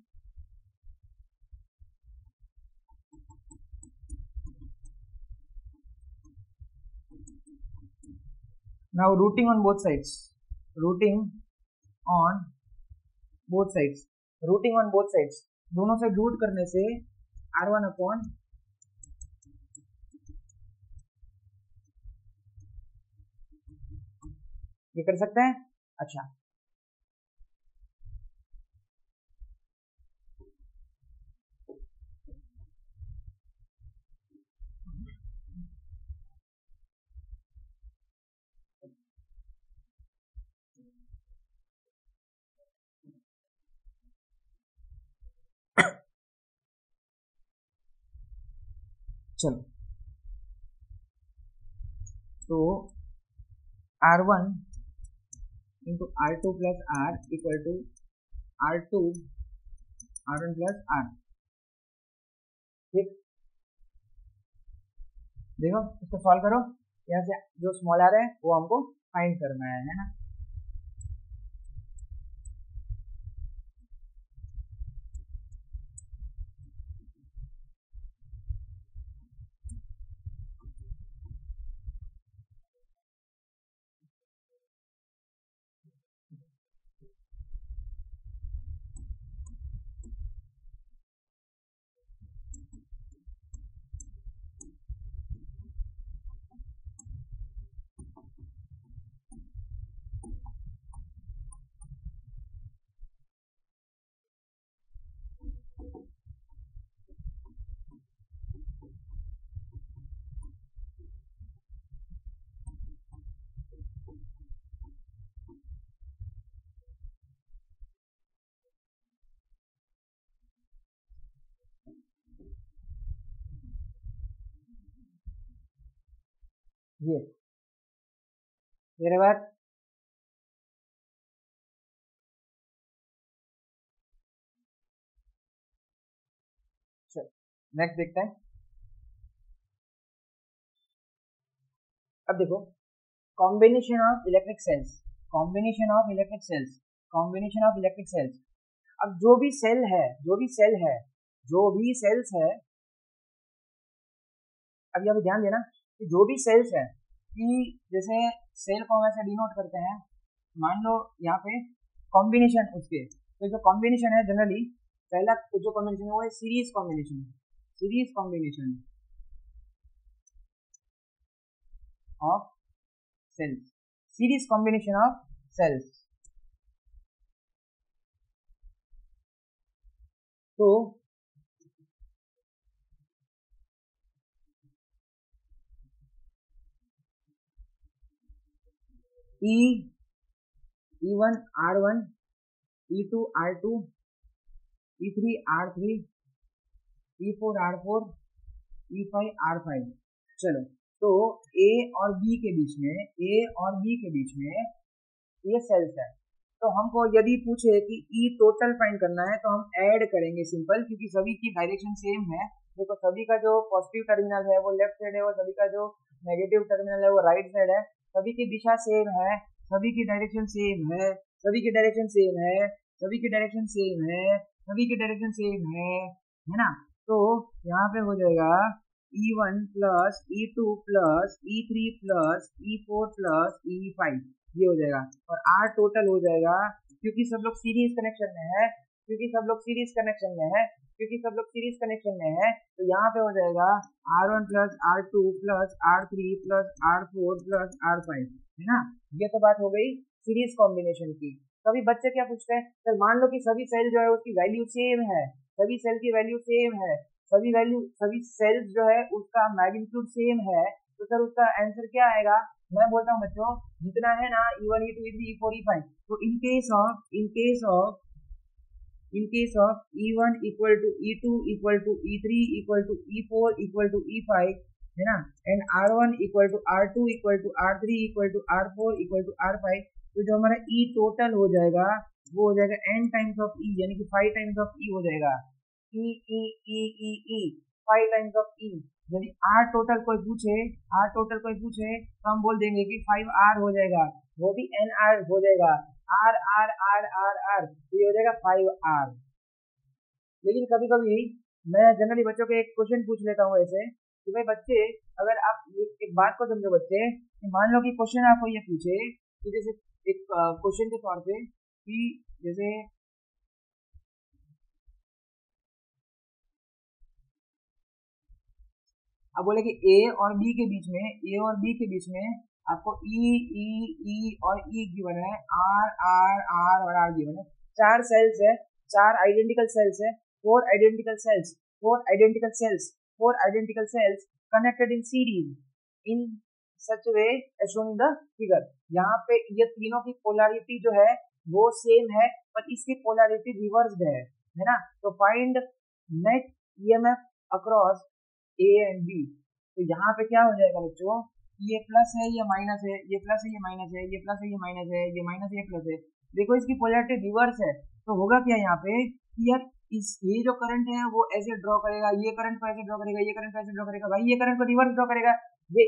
now rooting on both sides, दोनों से रूट करने से R1 अपॉन ये कर सकते हैं। अच्छा, चलो तो R1 into R2 plus R equal to R1 plus R. ठीक, देखो इसको सॉल्व करो, यहाँ से जो स्मॉल आर है वो हमको फाइंड करना है ना। ये मेरे बाद नेक्स्ट देखते हैं। अब देखो कॉम्बिनेशन ऑफ इलेक्ट्रिक सेल्स, अब जो भी सेल्स है, अब यहाँ पे ध्यान देना कि जो भी सेल्स है, कि जैसे सेल को हम ऐसे डिनोट करते हैं, मान लो यहाँ पे कॉम्बिनेशन उसके, तो जो कॉम्बिनेशन है जनरली पहला जो कॉम्बिनेशन है वो है सीरीज कॉम्बिनेशन ऑफ सेल्स, तो E E1 R1, E2 R2, E3 R3, E4 R4, E5 R5। चलो, तो A और B के बीच में ये सेल्स है। तो हमको यदि पूछे कि E टोटल फाइंड करना है तो हम ऐड करेंगे सिंपल, क्योंकि सभी की डायरेक्शन सेम है। देखो, सभी का जो पॉजिटिव टर्मिनल है वो लेफ्ट साइड है, और सभी का जो नेगेटिव टर्मिनल है वो राइट साइड है। सभी की दिशा सेम है, सभी की डायरेक्शन सेम है, सभी की डायरेक्शन सेम है, सभी की डायरेक्शन सेम है, सभी की डायरेक्शन सेम है ना। तो यहाँ पे हो जाएगा E1 plus E2 plus E3 plus E4 plus E5, ये हो जाएगा। और R टोटल हो जाएगा, क्योंकि सब लोग सीरीज कनेक्शन में है, तो यहाँ पे हो जाएगा R1 plus R2 plus R3 plus R4 plus R5, है ना। ये तो बात हो गई सीरीज कॉम्बिनेशन की। कभी बच्चे क्या पूछते हैं, सर मान लो कि सभी सेल जो है उसकी वैल्यू सेम है, सभी सेल की वैल्यू सेम है, सभी सेल्स जो है उसका मैग्नीट्यूड सेम है, तो सर उसका आंसर क्या आएगा। मैं बोलता हूँ बच्चों, जितना है ना E1 E2 E3 E4 E5, तो in case of E1 equal to E2 equal to E3 equal to E4 equal to E5, है ना, and R1 equal to R2 equal to R3 equal to R4 equal to R5, तो जो हमारा E टोटल हो जाएगा वो हो जाएगा n टाइम्स ऑफ E, यानी कि 5 टाइम्स ऑफ E हो जाएगा। E 5 times of E। यदि R टोटल कोई पूछे तो हम बोल देंगे कि 5R हो जाएगा, वो भी NR हो जाएगा, R, तो ये हो जाएगा 5R। लेकिन कभी कभी मैं जनरली बच्चों को एक क्वेश्चन पूछ लेता हूँ ऐसे कि भाई बच्चे, अगर आप एक बात को समझो बच्चे, कि मान लो कि क्वेश्चन आपको ये पूछे कि जैसे एक क्वेश्चन के तौर पे कि जैसे अब बोले कि ए और बी के बीच में आपको ई और ई गिवन है, आर और आर गिवन है। चार सेल्स है, चार आइडेंटिकल सेल्स है, four identical cells connected in series in such way as shown in the figure. यहाँ पे ये तीनों की पोलैरिटी जो है वो सेम है, पर इसकी पोलैरिटी रिवर्स्ड है ना। तो find net EMF across A and B. तो यहाँ पे क्या हो जाएगा बच्चों, ये प्लस है, ये माइनस है, ये प्लस है, ये माइनस है, ये प्लस है, ये माइनस है, ये माइनस है, ये प्लस है। देखो इसकी पोलैरिटी रिवर्स है, तो होगा क्या यहाँ पे कि यार ये जो करंट है वो ऐसे ड्रॉ करेगा, ये करंट को ऐसे ड्रॉ करेगा, ये करंट को ऐसे ड्रॉ करेगा, भाई ये करंट को रिवर्स ड्रॉ करेगा, ये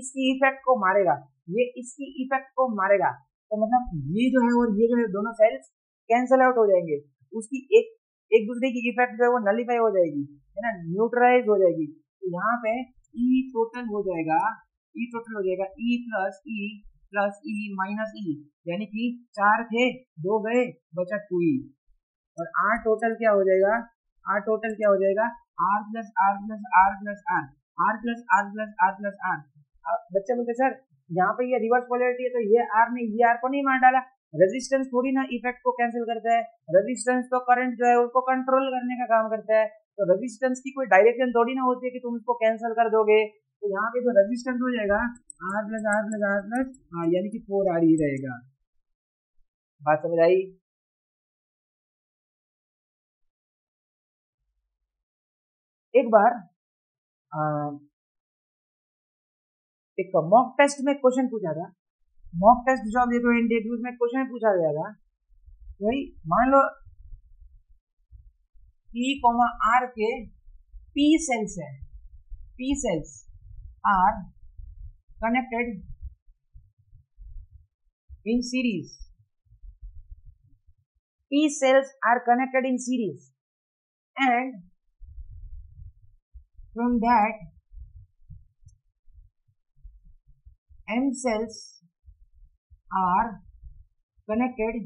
इसकी इफेक्ट को मारेगा, तो मतलब ये जो है और ये जो है दोनों सेल्स कैंसल आउट हो जाएंगे, उसकी एक दूसरे की इफेक्ट जो है वो नलीफाई हो जाएगी, है ना, न्यूट्रलाइज हो जाएगी। तो यहाँ पे E टोटल हो जाएगा E प्लस ई माइनस ई, यानी कि 4 थे, 2 गए, बचा 2E। और R टोटल क्या हो जाएगा, R plus R plus R plus R. बच्चे बोलते सर यहाँ पे ये रिवर्स पोलैरिटी है, तो ये R ने ये R को नहीं मार डाला। रेजिस्टेंस थोड़ी ना इफेक्ट को कैंसिल करता है, रेजिस्टेंस तो करंट जो है उसको कंट्रोल करने का काम करता है। तो रेजिस्टेंस की कोई डायरेक्शन थोड़ी ना होती है कि तुम इसको कैंसिल कर दोगे। तो यहाँ पे जो रेजिस्टेंस हो जाएगा R प्लस आर, यानी कि 4R ही रहेगा। बात समझ आई। एक बार एक मॉक टेस्ट में क्वेश्चन पूछा था, मॉक टेस्ट जो आप देखो इंटरव्यूज में क्वेश्चन पूछा गया था, भाई मान लो P, R के P सेल्स है, P cells are connected in series, P cells are connected in series, and from that M cells are connected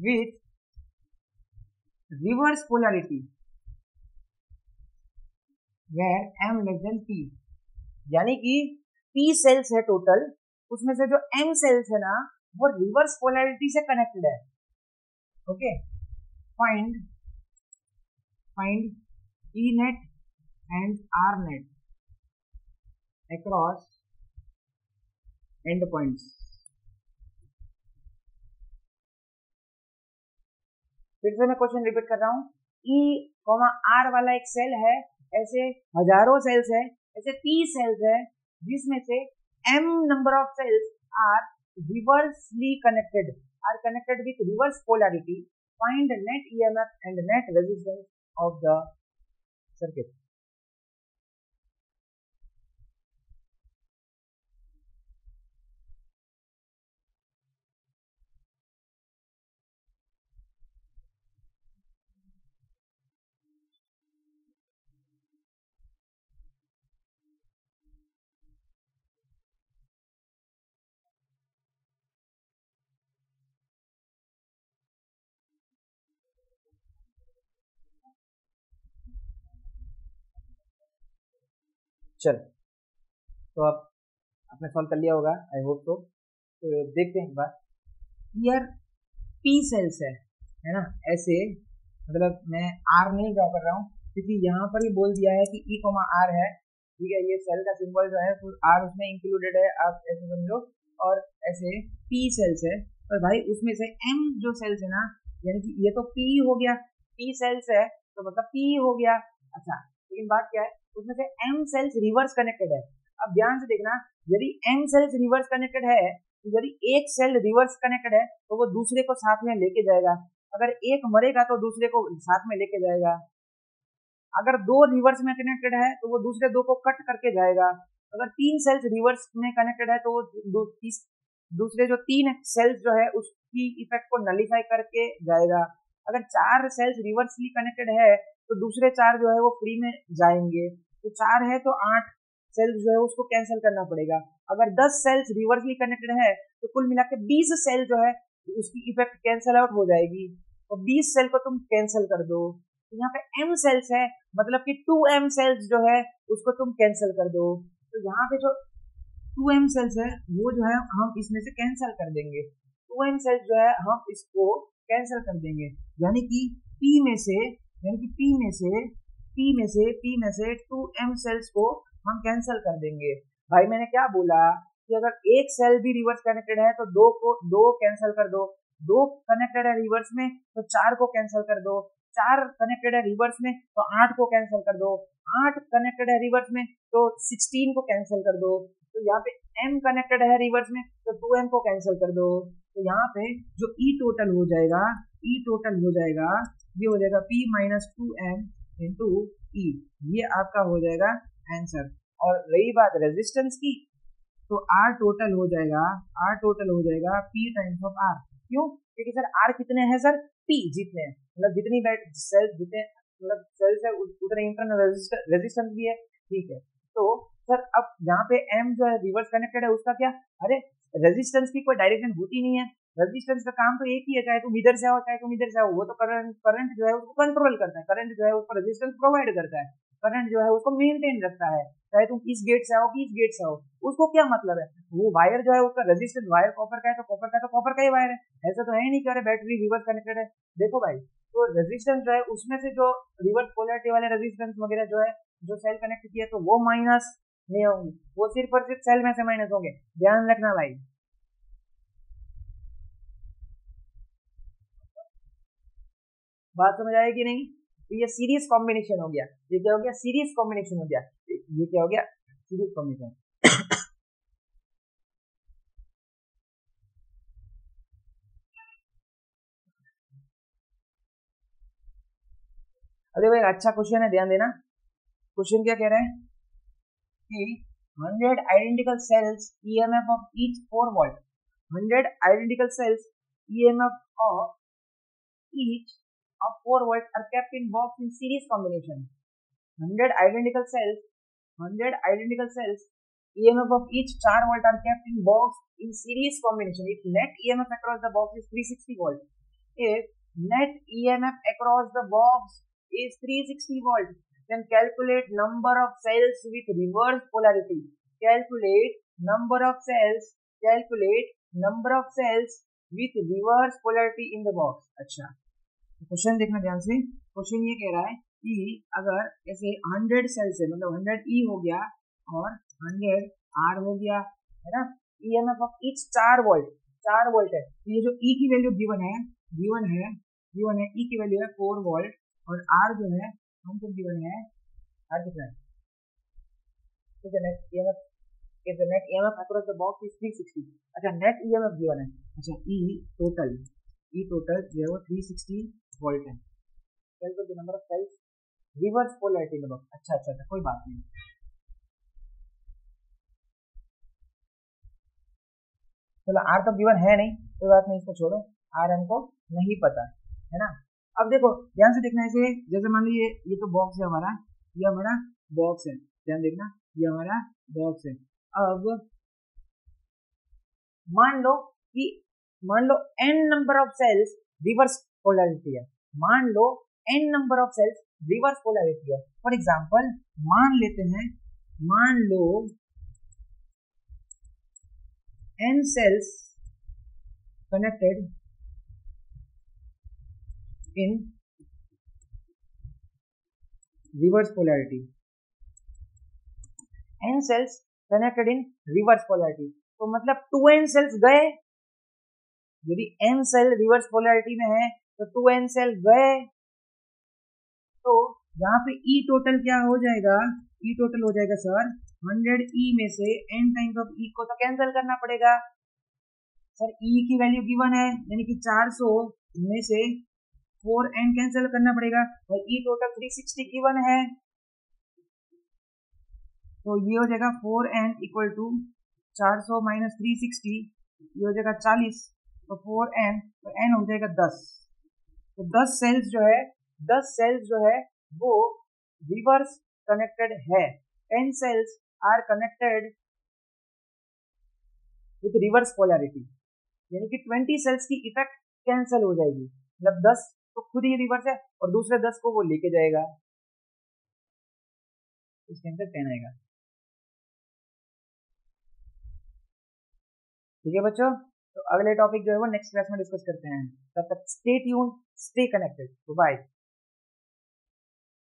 with reverse polarity where M less than P। यानी कि P सेल्स है टोटल, उसमें से जो M सेल्स है ना वो रिवर्स पोलैरिटी से कनेक्टेड है। Okay, find E net and R net across and points. फिर से मैं क्वेश्चन रिपीट कर रहा हूँ, ई कॉमा आर वाला एक सेल है, ऐसे हजारों सेल्स है, ऐसे 30 सेल्स है, जिसमें से m number of cells are reversely connected, are connected with reverse polarity, find net EMF and net resistance of the circuit. चलो, तो अब आपने सॉल्व कर लिया होगा, आई होप तो देखते हैं एक बार। हियर पी सेल्स है ना, ऐसे, मतलब मैं आर नहीं ड्रॉ कर रहा हूँ क्योंकि यहाँ पर ही बोल दिया है कि ई कॉमा आर है, ठीक है, ये सेल का सिंबल जो है आर उसमें इंक्लूडेड है, आप ऐसे समझो, और ऐसे पी सेल्स है, और भाई उसमें से एम जो सेल्स है ना, यानी कि ये तो पी हो गया, पी सेल्स है तो मतलब पी हो गया। अच्छा, लेकिन बात क्या है, उसमें से m सेल्स रिवर्स कनेक्टेड है। अब ध्यान से देखना, यदि m सेल्स रिवर्स कनेक्टेड है, तो यदि एक सेल रिवर्स कनेक्टेड है तो वो दूसरे को साथ में लेके जाएगा, अगर एक मरेगा तो दूसरे को साथ में लेके जाएगा, अगर दो रिवर्स में कनेक्टेड है तो वो दूसरे दो को कट करके जाएगा, अगर 3 सेल्स रिवर्स में कनेक्टेड है तो वो दूसरे जो 3 सेल्स जो है उसकी इफेक्ट को नलीफाई करके जाएगा, अगर 4 सेल्स रिवर्सली कनेक्टेड है तो दूसरे 4 जो है वो फ्री में जाएंगे, तो 4 है तो 8 सेल्स जो है उसको कैंसिल करना पड़ेगा, अगर 10 सेल्स रिवर्सली कनेक्टेड है तो कुल मिला के 20 सेल जो है उसकी इफेक्ट कैंसिल आउट हो जाएगी, तो 20 सेल को तुम कैंसिल कर दो, तो यहाँ पे m सेल्स है, मतलब कि 2m सेल्स जो है उसको तुम कैंसिल कर दो, तो यहाँ पे जो 2m सेल्स है वो जो है हम इसमें से कैंसिल कर देंगे, 2m सेल्स जो है हम इसको कैंसिल कर देंगे, यानी कि P में से 2m सेल्स को हम कैंसिल कर देंगे। भाई मैंने क्या बोला कि अगर एक सेल भी रिवर्स कनेक्टेड है तो दो कैंसिल कर दो, 2 कनेक्टेड है रिवर्स में तो 4 को कैंसिल कर दो, 4 कनेक्टेड है रिवर्स में तो 8 को कैंसिल कर दो, 8 कनेक्टेड है रिवर्स में तो 16 को कैंसिल कर दो, तो यहाँ पे m कनेक्टेड है रिवर्स में तो 2m को कैंसिल कर दो, तो यहाँ पे जो E टोटल हो जाएगा ये हो जाएगा P minus 2m into E, ये आपका हो जाएगा आंसर। और रही बात रेजिस्टेंस की, तो R टोटल हो जाएगा P टाइम्स ऑफ R, क्यों, क्योंकि सर R कितने हैं सर, P जितने हैं, मतलब जितनी सेल्स जितने मतलब सेल्स है उतने इंटरनल रेजिस्टेंस भी है, ठीक है। तो सर अब यहाँ पे M जो है रिवर्स कनेक्टेड है, उसका क्या, अरे रेजिस्टेंस की कोई डायरेक्शन होती नहीं है, रेजिस्टेंस का काम तो एक ही है, चाहे तुम इधर से आओ चाहे तुम इधर से आओ, वो तो करंट जो है उसको कंट्रोल करता है, करंट जो है उसको रेजिस्टेंस प्रोवाइड करता है, करंट जो है उसको मेंटेन रखता है, चाहे तुम इस गेट से आओ कि इस गेट से आओ, उसको क्या मतलब है, वो वायर जो है उसका रेजिस्टेंस, वायर कॉपर का है तो कॉपर का ही वायर है, ऐसा तो है ही नहीं कि अरे बैटरी रिवर्स कनेक्टेड है। देखो भाई, तो रेजिस्टेंस जो है उसमें से जो रिवर्स पोलैरिटी वाले रेजिस्टेंस वगैरह जो है जो सेल कनेक्ट किया तो वो माइनस नहीं होंगे, वो सिर्फ और सिर्फ सेल में से माइनस होंगे, ध्यान रखना भाई। बात समझ आएगी कि नहीं, तो ये सीरीज कॉम्बिनेशन हो गया, ये क्या हो गया, सीरीज कॉम्बिनेशन हो गया, ये क्या हो गया, सीरीज कॉम्बिनेशन। अरे भाई अच्छा क्वेश्चन है, ध्यान देना, क्वेश्चन क्या कह रहा है कि 100 identical sales EMF of each 4 volt, 100 identical sales EMF of each of 4 volts are kept in box in series combination. 100 identical cells EMF of each 4 volt are kept in box in series combination. If net EMF across the box is 360 volt, if net EMF across the box is 360 volt, then calculate number of cells with reverse polarity. Calculate number of cells with reverse polarity in the box. अच्छा, क्वेश्चन देखना ध्यान से, क्वेश्चन ये कह रहा है कि अगर ऐसे 100 सेल्स है, मतलब 100 E हो गया और 100 R हो गया, है ना, ईएमएफ ऑफ ईच 4 वोल्ट है। तो ये जो ई की वैल्यू गिवन है ई की वैल्यू है 4 वोल्ट और आर जो है हमको गिवन है आर कितना है, तो the net EMF if the net EMF across the box is 360। अच्छा नेट EMF गिवन है, अच्छा टोटल जो है वो 360 वोल्ट है। Calculate the number of cells reverse polarity in the box. अच्छा कोई बात नहीं, चलो आर तो गिवन है नहीं, कोई बात नहीं, इसको छोड़ो, आर हमको नहीं पता है ना। अब देखो ध्यान से देखना है, जैसे मान लीजिए ये तो बॉक्स है हमारा, ये हमारा बॉक्स है, ध्यान देखना ये हमारा बॉक्स है। अब मान लो n number of cells reverse polarity है, n number of cells reverse polarity है। फॉर एग्जांपल मान लो n cells connected in reverse polarity, n cells connected in reverse polarity, तो मतलब 2n cells गए, यदि n सेल रिवर्स पोलैरिटी में है तो 2n सेल गए, तो यहाँ पे E टोटल क्या हो जाएगा, E टोटल हो जाएगा सर 100E में से n टाइम्स ऑफ E को तो कैंसिल करना पड़ेगा सर, E की वैल्यू गिवन है यानी कि 400 में से 4n कैंसिल करना पड़ेगा और E टोटल 360 गिवन है, तो ये हो जाएगा 4n इक्वल टू 400 माइनस 360, ये हो जाएगा 40, तो 4n तो n हो जाएगा 10। तो 10 सेल्स जो है वो रिवर्स कनेक्टेड है, 10 cells are connected with reverse polarity, यानी कि 20 सेल्स की इफेक्ट कैंसिल हो जाएगी, मतलब 10 तो खुद ही रिवर्स है और दूसरे 10 को वो लेके जाएगा, इसके अंदर 10 आएगा। ठीक है बच्चों, तो अगले टॉपिक जो है वो नेक्स्ट क्लास में डिस्कस करते हैं, तब तक stay tuned, stay connected, bye.